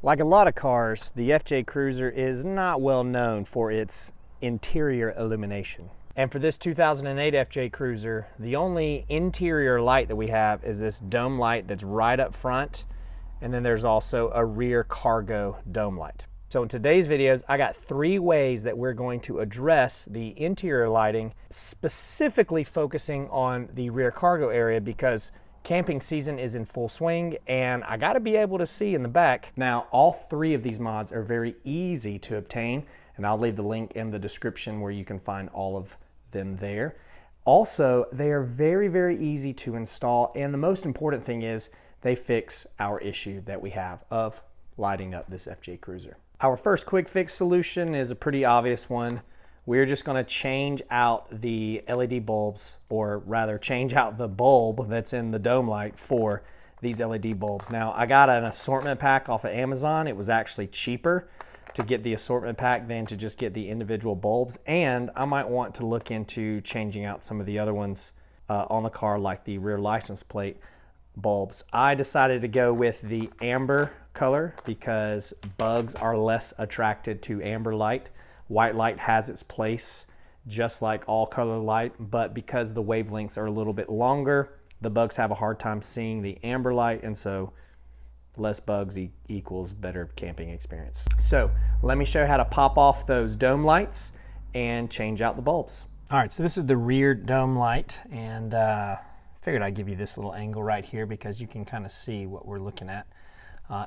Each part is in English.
Like a lot of cars, the FJ Cruiser is not well known for its interior illumination. And for this 2008 FJ Cruiser, the only interior light that we have is this dome light that's right up front, and then there's also a rear cargo dome light. So in today's videos, I got 3 ways that we're going to address the interior lighting, specifically focusing on the rear cargo area because camping season is in full swing and I gotta be able to see in the back. Now, all 3 of these mods are very easy to obtain, and I'll leave the link in the description where you can find all of them there. Also, they are very, very easy to install, and the most important thing is they fix our issue that we have of lighting up this FJ Cruiser. Our first quick fix solution is a pretty obvious one. We're just gonna change out the LED bulbs, or rather change out the bulb that's in the dome light for these LED bulbs. Now, I got an assortment pack off of Amazon. It was actually cheaper to get the assortment pack than to just get the individual bulbs. And I might want to look into changing out some of the other ones on the car, like the rear license plate bulbs. I decided to go with the amber color because bugs are less attracted to amber light. White light has its place, just like all color light, but because the wavelengths are a little bit longer, the bugs have a hard time seeing the amber light, and so less bugs equals better camping experience. So let me show you how to pop off those dome lights and change out the bulbs. All right, so this is the rear dome light, and figured I'd give you this little angle right here because you can kind of see what we're looking at.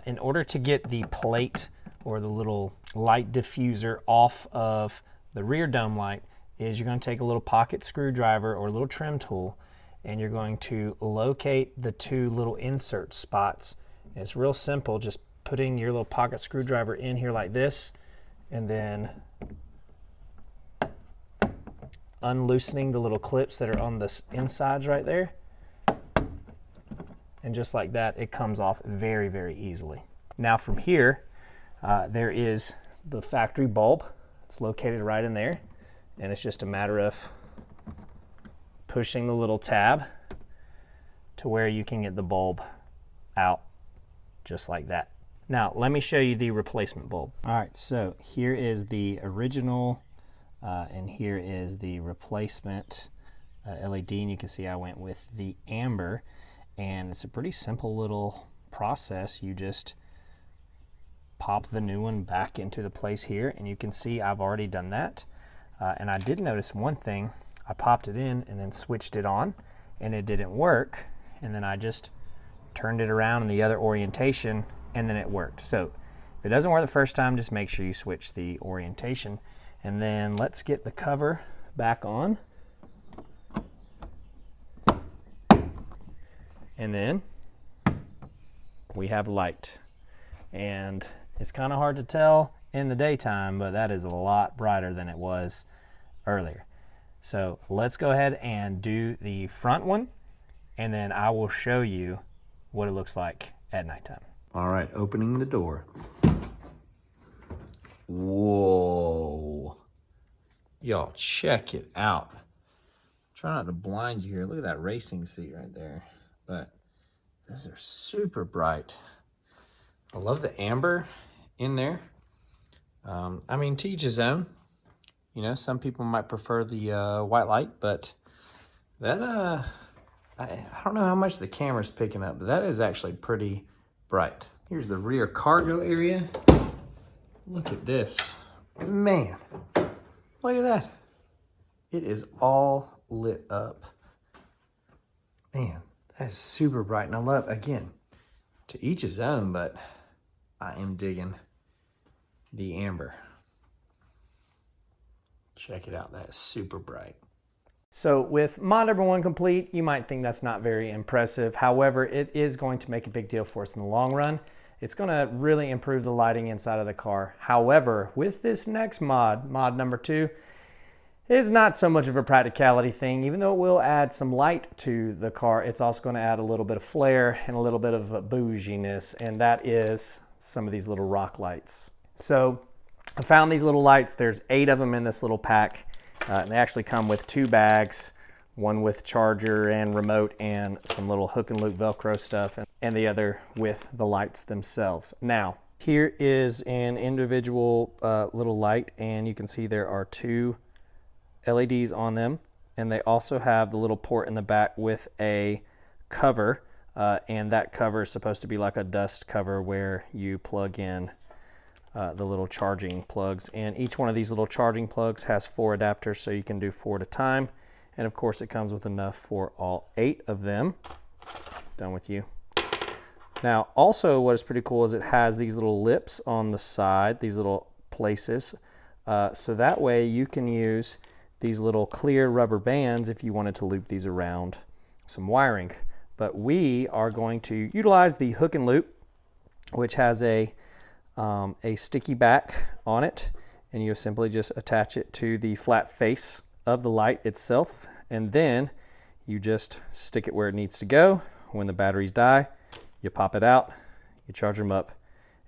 In order to get the plate or the little light diffuser off of the rear dome light is you're going to take a little pocket screwdriver or a little trim tool, and you're going to locate the 2 little insert spots. And it's real simple, just putting your little pocket screwdriver in here like this, and then unloosening the little clips that are on the insides right there. And just like that, it comes off very, very easily. Now from here, there is the factory bulb. It's located right in there, and it's just a matter of pushing the little tab to where you can get the bulb out just like that. Now let me show you the replacement bulb. All right, so here is the original and here is the replacement LED, and you can see I went with the amber, and it's a pretty simple little process. You just pop the new one back into the place here, and you can see I've already done that. And I did notice one thing. I popped it in and then switched it on, and it didn't work. And then I just turned it around in the other orientation, and then it worked. So if it doesn't work the first time, just make sure you switch the orientation. And then let's get the cover back on. And then we have light. And it's kind of hard to tell in the daytime, but that is a lot brighter than it was earlier. So let's go ahead and do the front one, and then I will show you what it looks like at nighttime. All right, opening the door. Whoa. Y'all check it out. Try not to blind you here. Look at that racing seat right there. But those are super bright. I love the amber in there. I mean, to each his own. You know, some people might prefer the white light, but that, I don't know how much the camera's picking up, but that is actually pretty bright. Here's the rear cargo area. Look at this. Man, look at that. It is all lit up. Man, that is super bright. And I love, again, to each his own, but I am digging the amber. Check it out, that is super bright. So with mod number 1 complete, you might think that's not very impressive. However, it is going to make a big deal for us in the long run. It's gonna really improve the lighting inside of the car. However, with this next mod, mod number 2, is not so much of a practicality thing. Even though it will add some light to the car, it's also gonna add a little bit of flair and a little bit of bouginess, and that is some of these little rock lights. So I found these little lights. There's 8 of them in this little pack. And they actually come with 2 bags, one with charger and remote and some little hook and loop Velcro stuff, and the other with the lights themselves. Now, Here is an individual little light, and you can see there are 2 LEDs on them, and they also have the little port in the back with a cover, and that cover is supposed to be like a dust cover where you plug in the little charging plugs. And each one of these little charging plugs has 4 adapters, so you can do 4 at a time. And of course it comes with enough for all 8 of them. Done with you. Now also what is pretty cool is it has these little lips on the side, these little places, so that way you can use these little clear rubber bands if you wanted to loop these around some wiring. But we are going to utilize the hook and loop, which has a sticky back on it, and you simply just attach it to the flat face of the light itself, and then you just stick it where it needs to go. When the batteries die, you pop it out, you charge them up,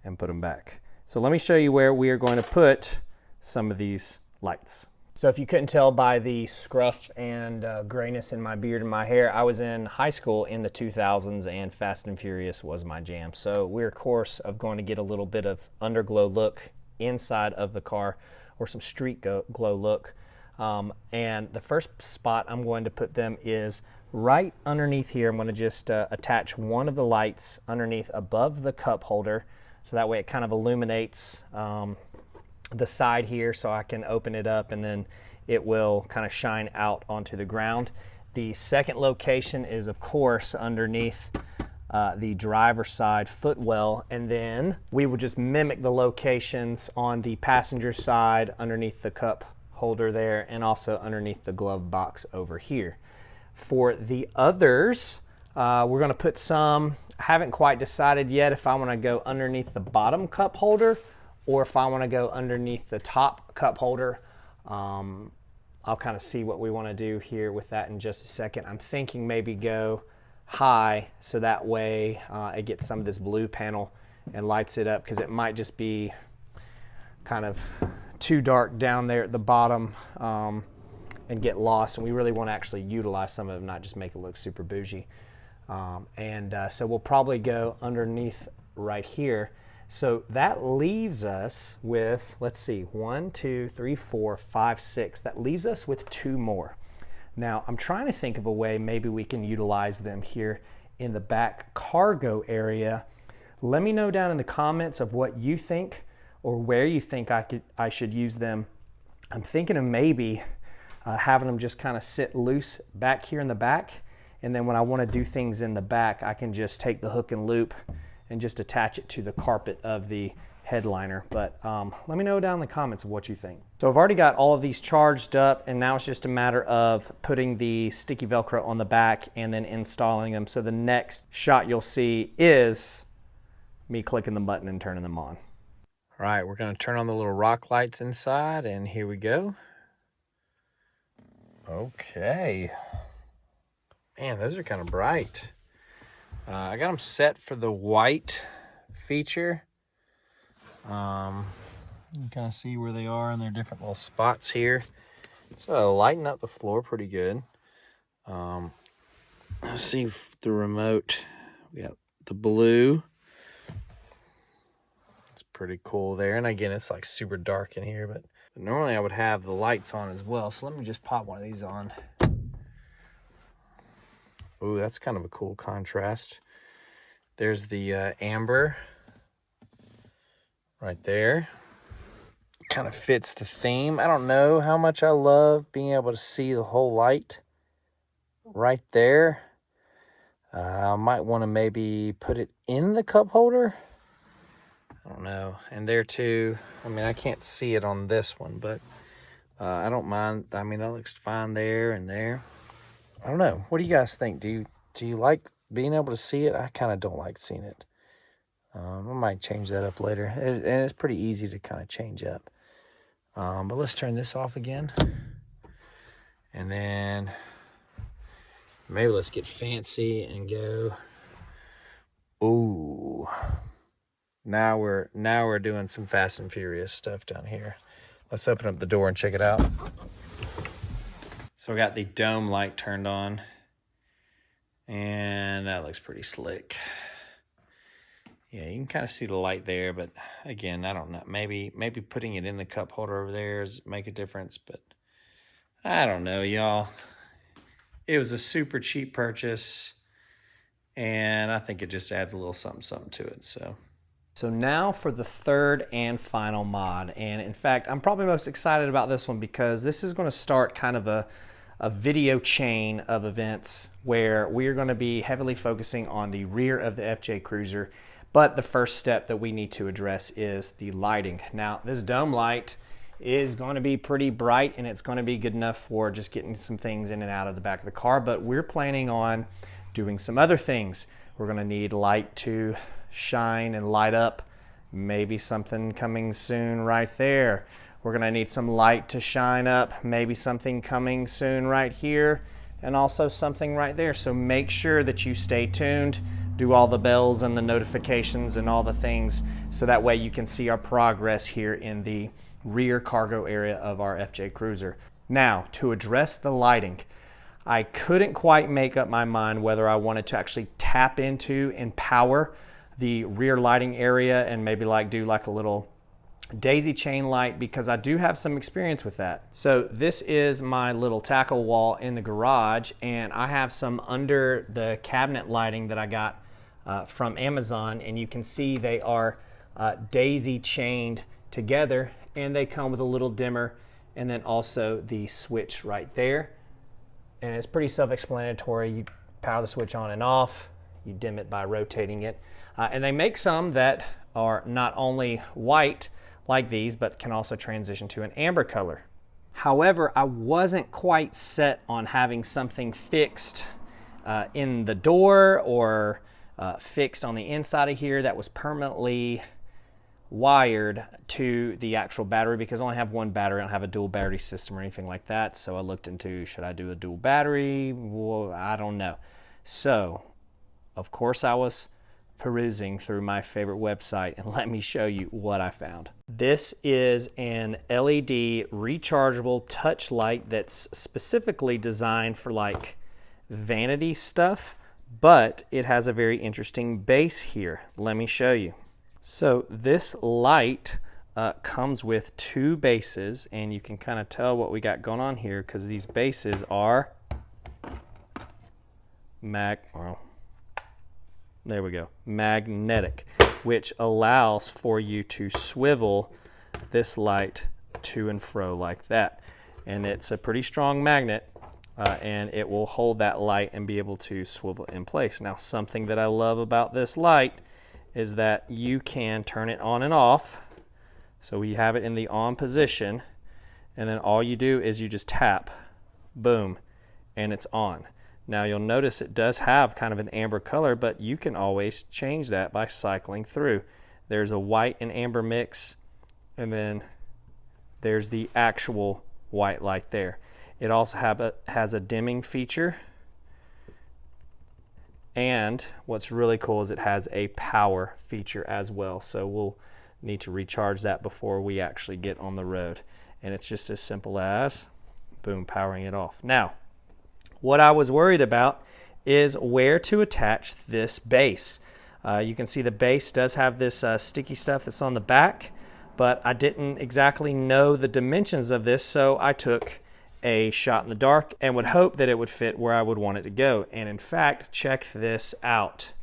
and put them back. So let me show you where we are going to put some of these lights. So if you couldn't tell by the scruff and grayness in my beard and my hair, I was in high school in the 2000s and Fast and Furious was my jam. So we're of course going to get a little bit of underglow look inside of the car, or some street glow look. And the first spot I'm going to put them is right underneath here. I'm going to just attach one of the lights underneath above the cup holder, so that way it kind of illuminates the side here, so I can open it up and then it will kind of shine out onto the ground. The second location is of course underneath the driver's side footwell, and then we will just mimic the locations on the passenger side underneath the cup holder there, and also underneath the glove box over here. For the others, we're going to put some, I haven't quite decided yet if I want to go underneath the bottom cup holder or if I want to go underneath the top cup holder. I'll kind of see what we want to do here with that in just a second. I'm thinking maybe go high, so that way it gets some of this blue panel and lights it up, because it might just be kind of too dark down there at the bottom and get lost, and we really want to actually utilize some of them, not just make it look super bougie. So we'll probably go underneath right here. So that leaves us with, let's see, 1, 2, 3, 4, 5, 6. That leaves us with 2 more. Now I'm trying to think of a way maybe we can utilize them here in the back cargo area. Let me know down in the comments of what you think, or where you think I should use them. I'm thinking of maybe having them just kind of sit loose back here in the back, and then when I want to do things in the back, I can just take the hook and loop and just attach it to the carpet of the headliner. But let me know down in the comments of what you think. So I've already got all of these charged up, and now it's just a matter of putting the sticky Velcro on the back and then installing them. So the next shot you'll see is me clicking the button and turning them on. All right, we're gonna turn on the little rock lights inside, and here we go. Okay. Man, those are kind of bright. I got them set for the white feature. You can kind of see where they are in their different little spots here. So lighten up the floor pretty good. Let's see the remote. We got the blue. It's pretty cool there. And again, it's like super dark in here, but normally I would have the lights on as well. So let me just pop one of these on. Ooh, that's kind of a cool contrast. There's the amber right there. Kind of fits the theme. I don't know how much I love being able to see the whole light right there. I might want to maybe put it in the cup holder. I don't know. And there too, I mean, I can't see it on this one, but I don't mind. I mean, that looks fine there and there. I don't know. What do you guys think? Do you like being able to see it? I kind of don't like seeing it. I might change that up later. And it's pretty easy to kind of change up. But let's turn this off again. And then maybe let's get fancy and go. Ooh. Now we're doing some Fast and Furious stuff down here. Let's open up the door and check it out. So I got the dome light turned on, and that looks pretty slick. Yeah, you can kind of see the light there, but again, I don't know. Maybe putting it in the cup holder over there is make a difference, but I don't know, y'all. It was a super cheap purchase, and I think it just adds a little something to it. So now for the third and final mod, and in fact, I'm probably most excited about this one because this is going to start kind of a video chain of events where we are going to be heavily focusing on the rear of the FJ Cruiser. But the first step that we need to address is the lighting. Now, this dome light is going to be pretty bright, and it's going to be good enough for just getting some things in and out of the back of the car, but we're planning on doing some other things. We're going to need light to shine and light up. Maybe something coming soon right there. We're going to need some light to shine up. Maybe something coming soon right here, and also something right there. So make sure that you stay tuned, do all the bells and the notifications and all the things, so that way you can see our progress here in the rear cargo area of our FJ Cruiser. Now, to address the lighting, I couldn't quite make up my mind whether I wanted to actually tap into and power the rear lighting area and maybe do like a little daisy chain light, because I do have some experience with that. So this is my little tackle wall in the garage, and I have some under the cabinet lighting that I got from Amazon, and you can see they are daisy chained together, and they come with a little dimmer and then also the switch right there. And it's pretty self-explanatory. You power the switch on and off, you dim it by rotating it. And they make some that are not only white like these, but can also transition to an amber color. However, I wasn't quite set on having something fixed in the door or fixed on the inside of here that was permanently wired to the actual battery, because I only have one battery. I don't have a dual battery system or anything like that. So I looked into, should I do a dual battery? Well, I don't know. So, of course, I was perusing through my favorite website, and let me show you what I found. This is an LED rechargeable touch light that's specifically designed for like vanity stuff, but it has a very interesting base here. Let me show you. So this light comes with two bases, and you can kind of tell what we got going on here because these bases are magnetic, which allows for you to swivel this light to and fro like that. And it's a pretty strong magnet, and it will hold that light and be able to swivel in place. Now, something that I love about this light is that you can turn it on and off. So we have it in the on position, and then all you do is you just tap, boom, and it's on. Now you'll notice it does have kind of an amber color, but you can always change that by cycling through. There's a white and amber mix, and then there's the actual white light there. It also has a dimming feature, and what's really cool is it has a power feature as well. So we'll need to recharge that before we actually get on the road. And it's just as simple as, boom, powering it off. Now, what I was worried about is where to attach this base. You can see the base does have this sticky stuff that's on the back, but I didn't exactly know the dimensions of this, so I took a shot in the dark and would hope that it would fit where I would want it to go. And in fact, check this out.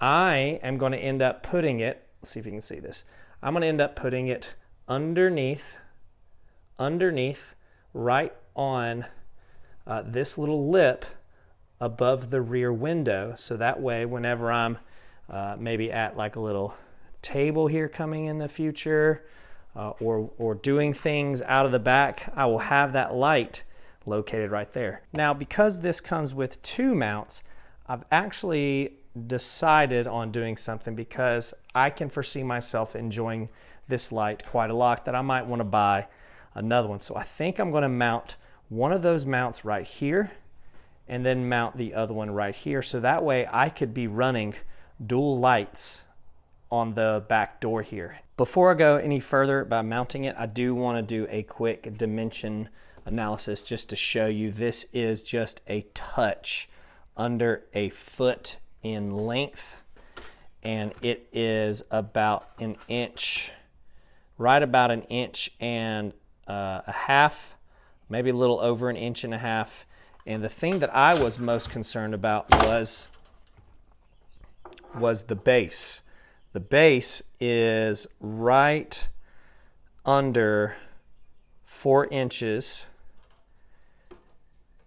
I am going to end up putting it, let's see if you can see this. I'm going to end up putting it underneath right on this little lip above the rear window. So that way, whenever I'm maybe at like a little table here coming in the future, or doing things out of the back, I will have that light located right there. Now, because this comes with two mounts, I've actually decided on doing something, because I can foresee myself enjoying this light quite a lot, that I might want to buy another one. So I think I'm going to mount one of those mounts right here and then mount the other one right here. So that way I could be running dual lights on the back door here. Before I go any further by mounting it, I do want to do a quick dimension analysis just to show you this is just a touch under a foot in length. and it is about an inch, right about an inch and a half, maybe a little over an inch and a half. And the thing that I was most concerned about was the base. The base is right under 4 inches,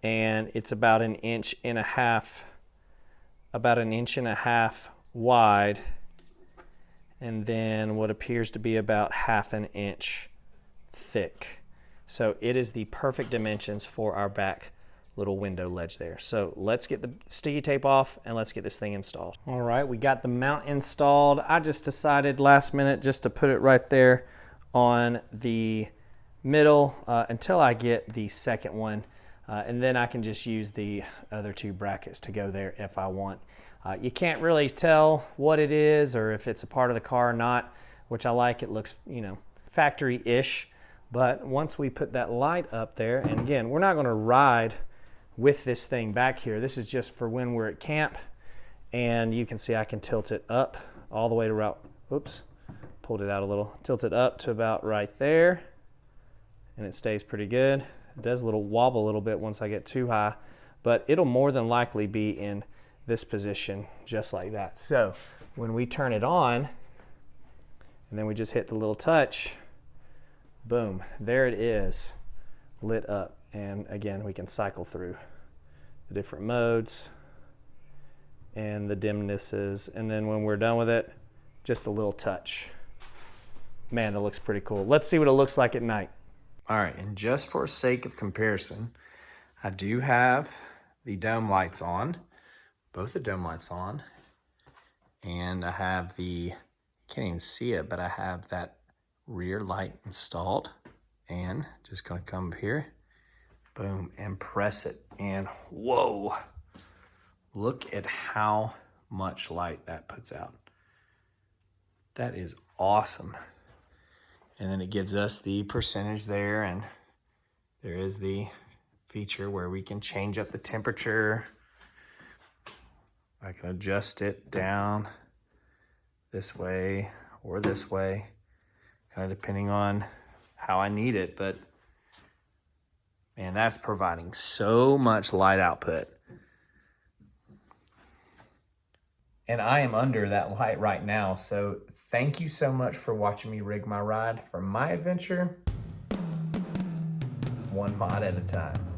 and it's about an inch and a half wide, and then what appears to be about half an inch thick. So it is the perfect dimensions for our back little window ledge there. So let's get the sticky tape off and let's get this thing installed. All right, we got the mount installed. I just decided last minute just to put it right there on the middle until I get the second one, and then I can just use the other 2 brackets to go there if I want. You can't really tell what it is or if it's a part of the car or not, which I like. It looks, you know, factory-ish. But once we put that light up there, and again, we're not going to ride with this thing back here. This is just for when we're at camp, and you can see I can tilt it up all the way to about, oops, pulled it out a little, tilt it up to about right there, and it stays pretty good. It does a little wobble a little bit once I get too high, but it'll more than likely be in this position just like that. So when we turn it on, and then we just hit the little touch, boom, there it is, lit up. And again, we can cycle through the different modes and the dimnesses. And then when we're done with it, just a little touch. Man, that looks pretty cool. Let's see what it looks like at night. All right, and just for sake of comparison, I do have the dome lights on, both the dome lights on. And I have the, can't even see it, but I have that rear light installed. And just gonna come up here, boom, and press it, and whoa, look at how much light that puts out. That is awesome. And then it gives us the percentage there, and there is the feature where we can change up the temperature. I can adjust it down this way or this way, kind of depending on how I need it, but man, that's providing so much light output. And I am under that light right now, so thank you so much for watching me rig my ride for my adventure, one mod at a time.